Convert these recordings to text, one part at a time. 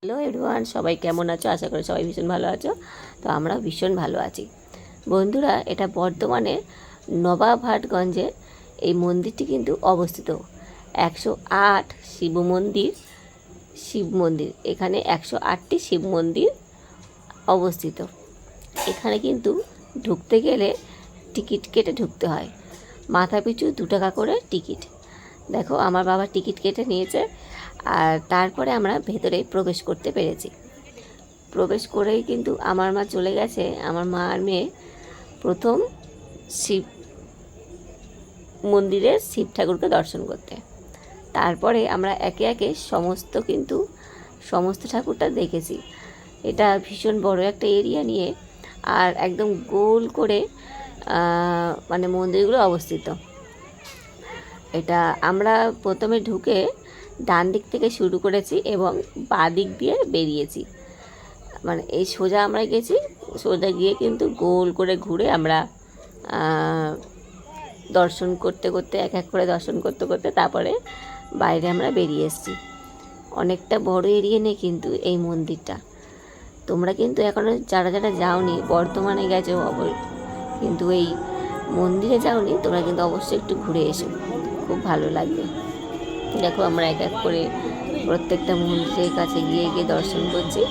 Hello everyone, সবাই কেমন আছো? আশা করি সবাই ভীষণ ভালো আছো। তো আমরা ভীষণ ভালো আছি বন্ধুরা। এটা বর্ধমানে নবাবহাটগঞ্জে এই মন্দিরটি কিন্তু অবস্থিত। 108 শিব মন্দির এখানে 108টি শিব মন্দির অবস্থিত। এখানে কিন্তু ঢুকতে গেলে টিকিট কেটে ঢুকতে হয়, মাথা পিছু 2 টাকা করে টিকিট। দেখো আমার বাবা টিকিট কেটে নিয়েছে, আর তারপরে আমরা ভেতরে প্রবেশ করতে পেরেছি। প্রবেশ করেই কিন্তু আমার মা চলে গেছে, আমার মা আর মেয়ে, প্রথম শিব মন্দিরে শিব ঠাকুরকে দর্শন করতে। তারপরে আমরা একে একে সমস্ত ঠাকুরটা দেখেছি। এটা ভীষণ বড় একটা এরিয়া নিয়ে, আর একদম গোল করে মানে মন্দিরগুলো অবস্থিত। এটা আমরা প্রথমে ঢুকে ডান দিক থেকে শুরু করেছি এবং বাঁ দিক দিয়ে বেরিয়েছি। মানে এই সোজা আমরা গেছি, সোজা গিয়ে কিন্তু গোল করে ঘুরে আমরা দর্শন করতে করতে এক এক করে দর্শন করতে করতে তারপরে বাইরে আমরা বেরিয়ে এসেছি। অনেকটা বড় এরিয়া নেই কিন্তু এই মন্দিরটা। তোমরা কিন্তু এখনও যারা যারা যাওনি, বর্ধমানে গেছো কিন্তু এই মন্দিরে যাওনি, তোমরা কিন্তু অবশ্যই একটু ঘুরে এসো, খুব ভালো লাগবে। দেখো আমরা এক এক করে প্রত্যেকটা মন্দিরের কাছে গিয়ে গিয়ে দর্শন করছি।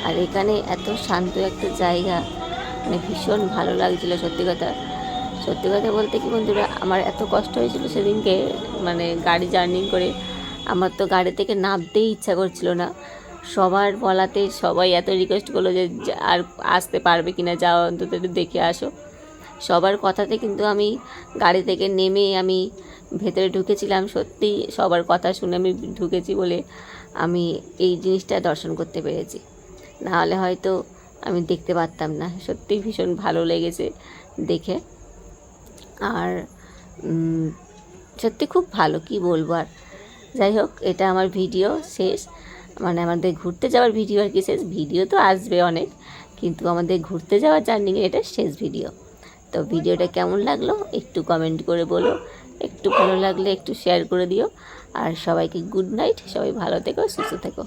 আর এখানে এত শান্ত একটা জায়গা, মানে ভীষণ ভালো লাগছিলো। সত্যি কথা বলতে কি বন্ধুরা, আমার এত কষ্ট হয়েছিল সেদিনকে, মানে গাড়ি জার্নি করে আমার তো গাড়ি থেকে নামতেই ইচ্ছা করছিল না। সবার বলাতে সবাই এত রিকোয়েস্ট করলো যে আর আসতে পারবে কিনা, যাও অন্তত একটু দেখে আসো। সবার কথাতে কিন্তু আমি গাড়ি থেকে নেমে আমি ভেতরে ঢুকেছিলাম। সত্যি সবার কথা শুনে আমি ঢুকেছি বলে আমি এই জিনিসটা দর্শন করতে পেরেছি, নাহলে হয়তো আমি দেখতে পারতাম না। সত্যিই ভীষণ ভালো লেগেছে দেখে। আর সত্যি খুব ভালো, কি বলবো আর। যাই হোক, এটা আমার ভিডিও শেষ, মানে আমাদের ঘুরতে যাওয়ার ভিডিও আর কি শেষ। ভিডিও তো আসবে অনেক, কিন্তু আমাদের ঘুরতে যাওয়ার জার্নি এটা শেষ ভিডিও। তো ভিডিওটা কেমন লাগলো একটু কমেন্ট করে বলো, একটু ভালো লাগলে একটু শেয়ার করে দিও। আর সবাইকে গুড নাইট, সবাই ভালো থেকো, সুস্থ থেকো।